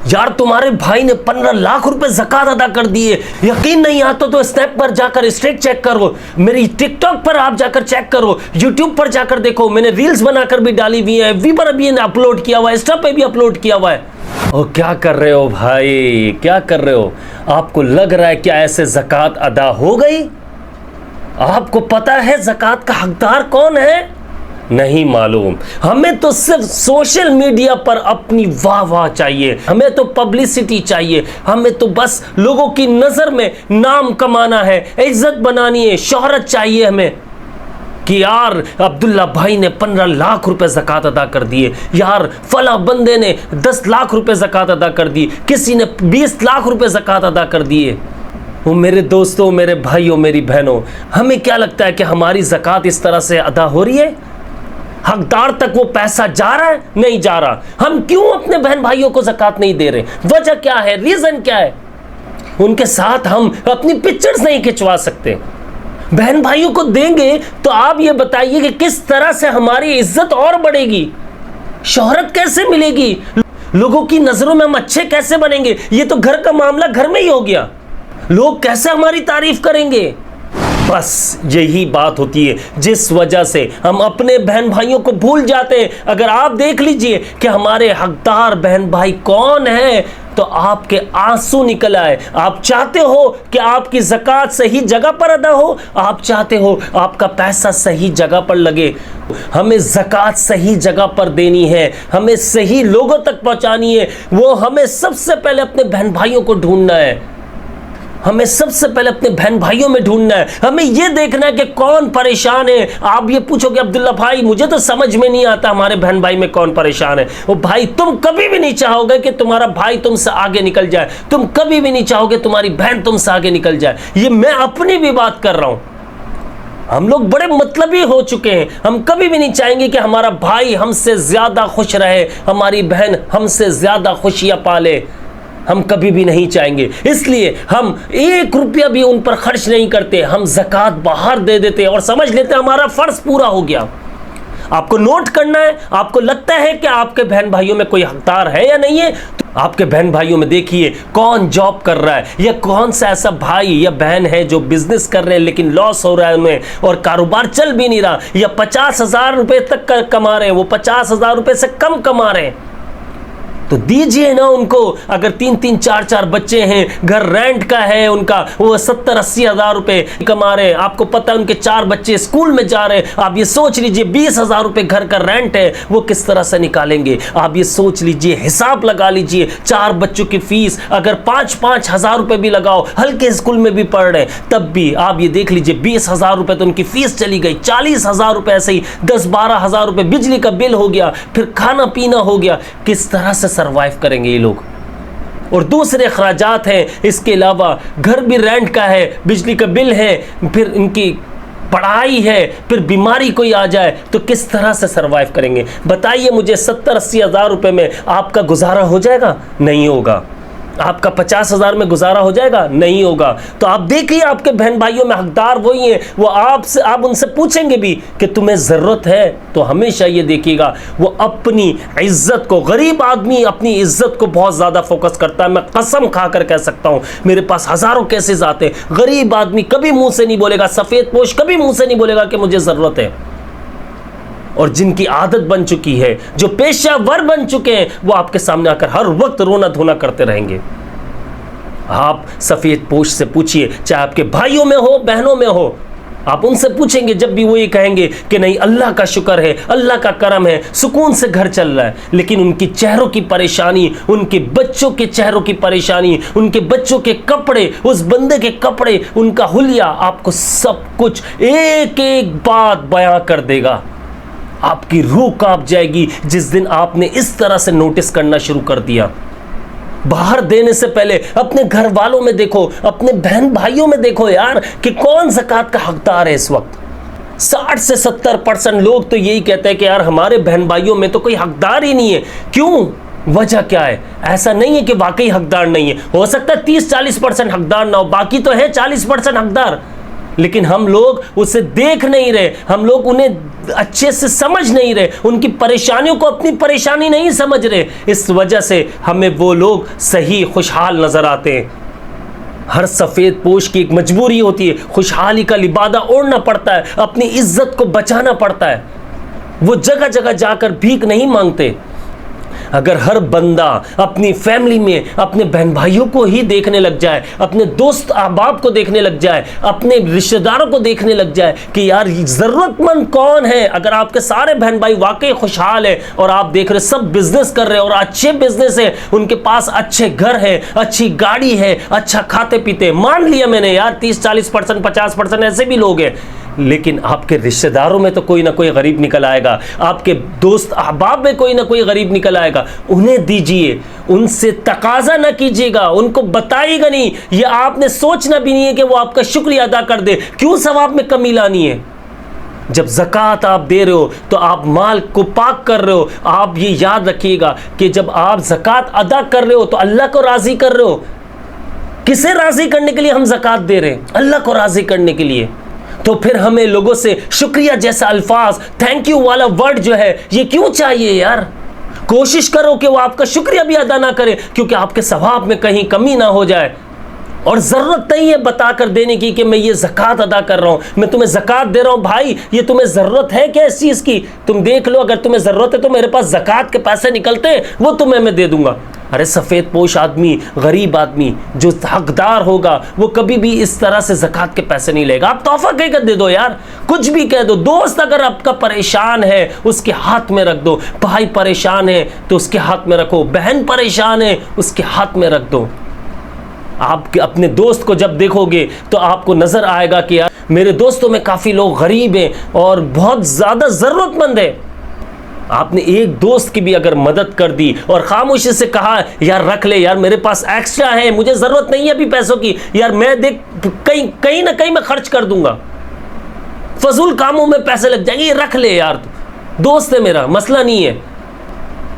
यार तुम्हारे भाई ने 15 लाख रुपए ज़कात अदा कर दिए। यकीन नहीं आता तो स्नैप पर जाकर स्ट्रेक चेक करो, मेरी टिकटॉक पर आप जाकर चेक करो, यूट्यूब पर जाकर देखो, मैंने रील्स बनाकर भी डाली हुई है, वी पर भी अपलोड किया हुआ है, इंस्टा पे भी अपलोड किया हुआ है। और क्या कर रहे हो भाई, क्या कर रहे हो? आपको लग रहा है क्या ऐसे ज़कात अदा हो गई? आपको पता है ज़कात का हकदार कौन है? नहीं मालूम। हमें तो सिर्फ सोशल मीडिया पर अपनी वाह वाह चाहिए, हमें तो पब्लिसिटी चाहिए, हमें तो बस लोगों की नज़र में नाम कमाना है, इज्जत बनानी है, शोहरत चाहिए हमें कि यार अब्दुल्ला भाई ने 15 लाख रुपए ज़कात अदा कर दिए, यार फला बंदे ने 10 लाख रुपए ज़कात अदा कर दी, किसी ने 20 लाख रुपए ज़कात अदा कर दिए। वो मेरे दोस्तों, मेरे भाइयों, मेरी बहनों, हमें क्या लगता है कि हमारी ज़कात इस तरह से अदा हो रही है? हकदार तक वो पैसा जा रहा है? नहीं जा रहा। हम क्यों अपने बहन भाइयों को ज़कात नहीं दे रहे? वजह क्या है, रीज़न क्या है? उनके साथ हम अपनी पिक्चर्स नहीं खिंचवा सकते। बहन भाइयों को देंगे तो आप ये बताइए कि किस तरह से हमारी इज्जत और बढ़ेगी, शोहरत कैसे मिलेगी, लोगों की नज़रों में हम अच्छे कैसे बनेंगे? ये तो घर का मामला घर में ही हो गया, लोग कैसे हमारी तारीफ करेंगे? बस यही बात होती है जिस वजह से हम अपने बहन भाइयों को भूल जाते हैं। अगर आप देख लीजिए कि हमारे हकदार बहन भाई कौन है तो आपके आंसू निकल आए। आप चाहते हो कि आपकी ज़कात सही जगह पर अदा हो, आप चाहते हो आपका पैसा सही जगह पर लगे। हमें ज़कात सही जगह पर देनी है, हमें सही लोगों तक पहुंचानी है। वो हमें सबसे पहले अपने बहन भाइयों को ढूंढना है, हमें सबसे पहले अपने बहन भाइयों में ढूंढना है। हमें यह देखना है कि कौन परेशान है। आप ये पूछोगे अब्दुल्ला भाई मुझे तो समझ में नहीं आता हमारे बहन भाई में कौन परेशान है। वो भाई तुम कभी भी नहीं चाहोगे कि तुम्हारा भाई तुमसे आगे निकल जाए, तुम कभी भी नहीं चाहोगे तुम्हारी बहन तुमसे आगे निकल जाए। ये मैं अपनी भी बात कर रहा हूं। हम लोग बड़े मतलबी हो चुके हैं, हम कभी भी नहीं चाहेंगे कि हमारा भाई हमसे ज्यादा खुश रहे, हमारी बहन हमसे ज्यादा खुशियां पाले, हम कभी भी नहीं चाहेंगे। इसलिए हम 1 रुपया भी उन पर खर्च नहीं करते, हम ज़कात बाहर दे देते और समझ लेते हैं हमारा फ़र्ज़ पूरा हो गया। आपको नोट करना है, आपको लगता है कि आपके बहन भाइयों में कोई हकदार है या नहीं है, तो आपके बहन भाइयों में देखिए कौन जॉब कर रहा है, या कौन सा ऐसा भाई या बहन है जो बिजनेस कर रहे हैं लेकिन लॉस हो रहा है उन्हें और कारोबार चल भी नहीं रहा, या 50,000 रुपये तक कमा रहे हैं, वो 50,000 रुपये से कम कमा रहे हैं, तो दीजिए ना उनको। अगर 3-3, 4-4 बच्चे हैं, घर रेंट का है उनका, वो 70-80 हज़ार रुपये कमा रहे हैं, आपको पता है उनके 4 बच्चे स्कूल में जा रहे हैं, आप ये सोच लीजिए 20,000 रुपये घर का रेंट है, वो किस तरह से निकालेंगे? आप ये सोच लीजिए, हिसाब लगा लीजिए, 4 बच्चों की फीस अगर 5-5 हज़ार रुपये भी लगाओ, हल्के स्कूल में भी पढ़ रहे हैं, तब भी आप ये देख लीजिए 20,000 रुपये तो उनकी फीस चली गई, 40,000 रुपये ऐसे ही, 10-12 हज़ार रुपये बिजली का बिल हो गया, फिर खाना पीना हो गया। किस तरह से सर्वाइव करेंगे ये लोग? और दूसरे अखराजात हैं, इसके अलावा घर भी रेंट का है, बिजली का बिल है, फिर इनकी पढ़ाई है, फिर बीमारी कोई आ जाए तो किस तरह से सर्वाइव करेंगे? बताइए मुझे। 70-80 हज़ार रुपये में आपका गुजारा हो जाएगा? नहीं होगा। आपका 50,000 में गुजारा हो जाएगा? नहीं होगा। तो आप देखिए आपके बहन भाइयों में हकदार वही हैं, वो आपसे, आप उनसे पूछेंगे भी कि तुम्हें ज़रूरत है, तो हमेशा ये देखिएगा वो अपनी इज्जत को, गरीब आदमी अपनी इज्जत को बहुत ज़्यादा फोकस करता है। मैं कसम खाकर कह सकता हूँ, मेरे पास हज़ारों केसेस आते हैं, गरीब आदमी कभी मुँह से नहीं बोलेगा, सफ़ेद पोश कभी मुँह से नहीं बोलेगा कि मुझे ज़रूरत है, और जिनकी आदत बन चुकी है, जो पेशेवर बन चुके हैं, वो आपके सामने आकर हर वक्त रोना धोना करते रहेंगे। आप सफ़ेद पोश से पूछिए, चाहे आपके भाइयों में हो, बहनों में हो, आप उनसे पूछेंगे, जब भी वो ये कहेंगे कि नहीं अल्लाह का शुक्र है, अल्लाह का करम है, सुकून से घर चल रहा है, लेकिन उनकी चेहरों की परेशानी, उनके बच्चों के चेहरों की परेशानी, उनके बच्चों के कपड़े, उस बंदे के कपड़े, उनका हुलिया, आपको सब कुछ एक एक बात बयां कर देगा। आपकी रूह कांप जाएगी जिस दिन आपने इस तरह से नोटिस करना शुरू कर दिया। बाहर देने से पहले अपने घर वालों में देखो, अपने बहन भाइयों में देखो यार कि कौन ज़कात का हकदार है इस वक्त। 60 से 70% लोग तो यही कहते हैं कि यार हमारे बहन भाइयों में तो कोई हकदार ही नहीं है। क्यों? वजह क्या है? ऐसा नहीं है कि वाकई हकदार नहीं है, हो सकता है 30-40% हकदार ना हो, बाकी तो है 40% हकदार। लेकिन हम लोग उसे देख नहीं रहे, हम लोग उन्हें अच्छे से समझ नहीं रहे, उनकी परेशानियों को अपनी परेशानी नहीं समझ रहे। इस वजह से हमें वो लोग सही खुशहाल नजर आते हैं। हर सफ़ेद पोश की एक मजबूरी होती है, खुशहाली का लिबादा ओढ़ना पड़ता है, अपनी इज्जत को बचाना पड़ता है। वो जगह जगह जाकर भीख नहीं मांगते। अगर हर बंदा अपनी फैमिली में अपने बहन भाइयों को ही देखने लग जाए, अपने दोस्त अहबाब को देखने लग जाए, अपने रिश्तेदारों को देखने लग जाए कि यार ज़रूरतमंद कौन है, अगर आपके सारे बहन भाई वाकई खुशहाल है और आप देख रहे सब बिजनेस कर रहे हैं और अच्छे बिजनेस है, उनके पास अच्छे घर है, अच्छी गाड़ी है, अच्छा खाते पीते, मान लिया मैंने यार 30-40%, 50% ऐसे भी लोग हैं, लेकिन आपके रिश्तेदारों में तो कोई ना कोई गरीब निकल आएगा, आपके दोस्त अहबाब में कोई ना कोई गरीब निकल आएगा। उन्हें दीजिए, उनसे तकाजा ना कीजिएगा, उनको बताइएगा नहीं, ये आपने सोचना भी नहीं है कि वो आपका शुक्रिया अदा कर दे। क्यों सवाब में कमी लानी है? जब ज़कात आप दे रहे हो तो आप माल को पाक कर रहे हो। आप ये याद रखिएगा कि जब आप ज़कात अदा कर रहे हो तो अल्लाह को राज़ी कर रहे हो। किसे राज़ी करने के लिए हम ज़कात दे रहे हैं? अल्लाह को राज़ी करने के लिए। तो फिर हमें लोगों से शुक्रिया जैसा अल्फाज, थैंक यू वाला वर्ड जो है, ये क्यों चाहिए यार? कोशिश करो कि वो आपका शुक्रिया भी अदा ना करे, क्योंकि आपके सवाब में कहीं कमी ना हो जाए। और ज़रूरत नहीं है बताकर देने की कि मैं ये ज़कात अदा कर रहा हूँ, मैं तुम्हें ज़कात दे रहा हूँ। भाई ये तुम्हें ज़रूरत है क्या इस चीज़ की? तुम देख लो, अगर तुम्हें ज़रूरत है तो मेरे पास ज़कात के पैसे निकलते हैं, वो तुम्हें मैं दे दूंगा। अरे सफ़ेद पोश आदमी, गरीब आदमी जो हकदार होगा वो कभी भी इस तरह से ज़कात के पैसे नहीं लेगा। आप तोहफा कहकर दे दो यार, कुछ भी कह दो। दोस्त अगर आपका परेशान है उसके हाथ में रख दो, भाई परेशान है तो उसके हाथ में रखो, बहन परेशान है उसके हाथ में रख दो। आप अपने दोस्त को जब देखोगे तो आपको नज़र आएगा कि यार मेरे दोस्तों में काफ़ी लोग गरीब हैं और बहुत ज़्यादा ज़रूरतमंद है। आपने एक दोस्त की भी अगर मदद कर दी और खामोशी से कहा यार रख ले यार, मेरे पास एक्स्ट्रा है, मुझे ज़रूरत नहीं है अभी पैसों की, यार मैं देख कहीं ना कहीं मैं खर्च कर दूंगा, फजूल कामों में पैसे लग जाएंगे, ये रख ले यार, दोस्त है मेरा, मसला नहीं है।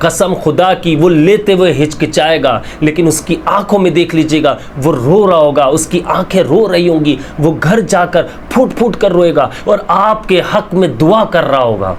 कसम खुदा की वो लेते हुए हिचकिचाएगा, लेकिन उसकी आंखों में देख लीजिएगा वो रो रहा होगा, उसकी आंखें रो रही होंगी, वो घर जाकर फूट फूट कर रोएगा और आपके हक में दुआ कर रहा होगा।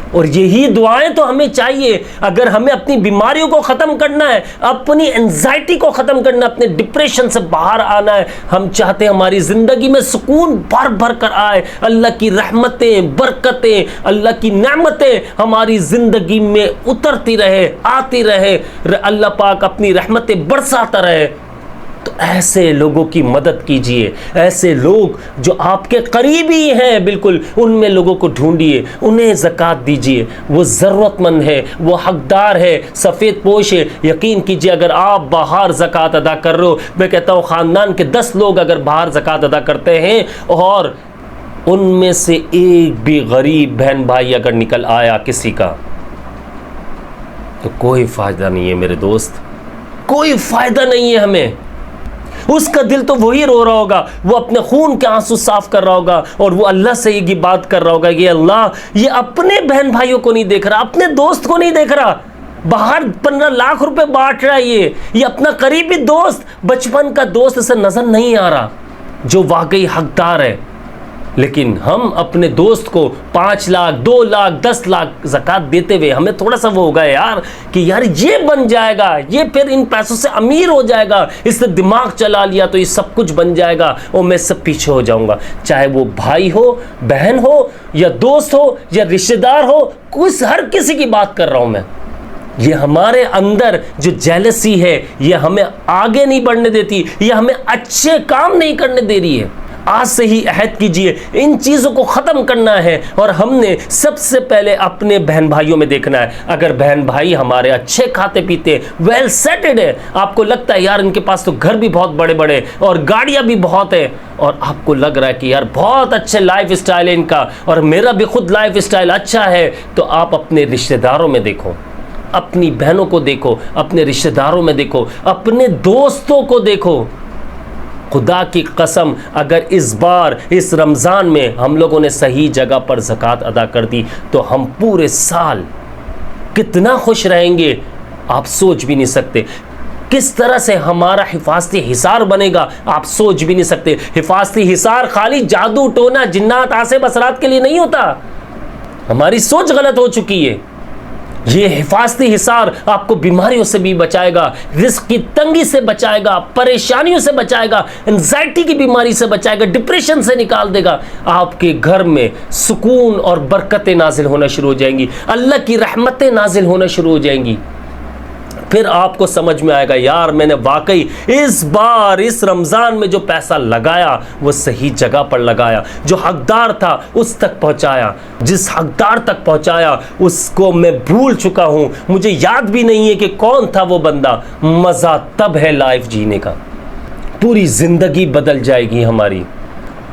और यही दुआएं तो हमें चाहिए अगर हमें अपनी बीमारियों को ख़त्म करना है, अपनी एंजाइटी को ख़त्म करना है, अपने डिप्रेशन से बाहर आना है। हम चाहते हैं हमारी ज़िंदगी में सुकून भर भर कर आए, अल्लाह की रहमतें, बरकतें, अल्लाह की नेमतें हमारी ज़िंदगी में उतरती रहे, आती रहे, अल्लाह पाक अपनी रहमतें बरसाता रहे। तो ऐसे लोगों की मदद कीजिए, ऐसे लोग जो आपके करीबी हैं बिल्कुल, उनमें लोगों को ढूंढिए, उन्हें ज़कात दीजिए। वो ज़रूरतमंद है, वो हकदार है, सफ़ेद पोश है। यकीन कीजिए अगर आप बाहर ज़कात अदा कर रहे हो, मैं कहता हूँ ख़ानदान के 10 लोग अगर बाहर ज़कात अदा करते हैं और उनमें से एक भी गरीब बहन भाई अगर निकल आया किसी का, तो कोई फ़ायदा नहीं है मेरे दोस्त, कोई फ़ायदा नहीं है हमें। उसका दिल तो वही रो रहा होगा, वो अपने खून के आंसू साफ कर रहा होगा और वो अल्लाह से ये बात कर रहा होगा कि अल्लाह ये अपने बहन भाइयों को नहीं देख रहा, अपने दोस्त को नहीं देख रहा, बाहर 15 लाख रुपए बांट रहा है, ये अपना करीबी दोस्त, बचपन का दोस्त से नजर नहीं आ रहा जो वाकई हकदार है। लेकिन हम अपने दोस्त को 5 लाख, 2 लाख, 10 लाख ज़कात देते हुए हमें थोड़ा सा वो होगा यार कि यार ये बन जाएगा, ये फिर इन पैसों से अमीर हो जाएगा, इससे दिमाग चला लिया तो ये सब कुछ बन जाएगा और मैं सब पीछे हो जाऊंगा। चाहे वो भाई हो, बहन हो, या दोस्त हो, या रिश्तेदार हो, कुछ हर किसी की बात कर रहा हूँ मैं। ये हमारे अंदर जो जेलसी है ये हमें आगे नहीं बढ़ने देती, ये हमें अच्छे काम नहीं करने दे रही है। आज से ही अहद कीजिए, इन चीज़ों को ख़त्म करना है और हमने सबसे पहले अपने बहन भाइयों में देखना है। अगर बहन भाई हमारे अच्छे खाते पीते, वेल सेटेड है, आपको लगता है यार इनके पास तो घर भी बहुत बड़े बड़े और गाड़ियाँ भी बहुत है, और आपको लग रहा है कि यार बहुत अच्छे लाइफ स्टाइल है इनका और मेरा भी खुद लाइफ स्टाइल अच्छा है, तो आप अपने रिश्तेदारों में देखो, अपनी बहनों को देखो, अपने रिश्तेदारों में देखो, अपने दोस्तों को देखो। खुदा की कसम अगर इस बार इस रमज़ान में हम लोगों ने सही जगह पर ज़कात अदा कर दी तो हम पूरे साल कितना खुश रहेंगे आप सोच भी नहीं सकते। किस तरह से हमारा हिफाजती हिसार बनेगा आप सोच भी नहीं सकते। हिफाजती हिसार खाली जादू टोना जिन्नात आसे बसरात के लिए नहीं होता। हमारी सोच गलत हो चुकी है। ये हिफाजती हिसार आपको बीमारियों से भी बचाएगा, रिस्क की तंगी से बचाएगा, परेशानियों से बचाएगा, एंजाइटी की बीमारी से बचाएगा, डिप्रेशन से निकाल देगा। आपके घर में सुकून और बरकतें नाजिल होना शुरू हो जाएंगी, अल्लाह की रहमतें नाजिल होना शुरू हो जाएंगी। फिर आपको समझ में आएगा यार मैंने वाकई इस बार इस रमज़ान में जो पैसा लगाया वो सही जगह पर लगाया, जो हकदार था उस तक पहुंचाया, जिस हकदार तक पहुंचाया उसको मैं भूल चुका हूं, मुझे याद भी नहीं है कि कौन था वो बंदा। मज़ा तब है लाइफ जीने का, पूरी ज़िंदगी बदल जाएगी हमारी।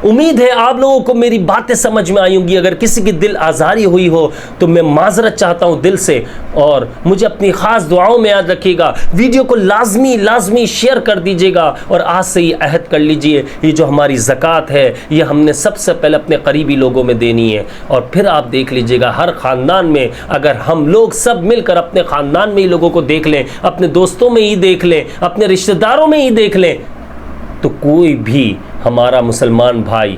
उम्मीद है आप लोगों को मेरी बातें समझ में आई होंगी। अगर किसी की दिल आज़ारी हुई हो तो मैं माजरत चाहता हूं दिल से, और मुझे अपनी ख़ास दुआओं में याद रखिएगा। वीडियो को लाजमी शेयर कर दीजिएगा और आज से ये अहद कर लीजिए ये जो हमारी ज़कात है ये हमने सबसे पहले अपने करीबी लोगों में देनी है। और फिर आप देख लीजिएगा हर ख़ानदान में अगर हम लोग सब मिलकर अपने ख़ानदान में ही लोगों को देख लें, अपने दोस्तों में ही देख लें, अपने रिश्तेदारों में ही देख लें, तो कोई भी हमारा मुसलमान भाई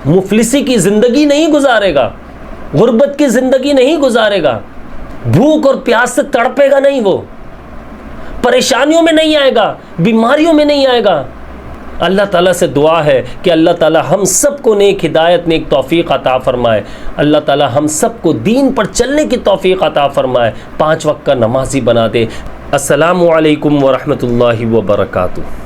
मुफलिसी की ज़िंदगी नहीं गुजारेगा, गुर्बत की ज़िंदगी नहीं गुजारेगा, भूख और प्यास से तड़पेगा नहीं, वो परेशानियों में नहीं आएगा, बीमारियों में नहीं आएगा। अल्लाह ताला से दुआ है कि अल्लाह ताला हम सबको नेक हिदायत नेक तौफीक अता फरमाए। अल्लाह ताला हम सबको दीन पर चलने की तौफीक अता फरमाए, 5 वक्त का नमाजी बना दे। अस्सलामु अलैकुम व रहमतुल्लाहि व बरकातुहू।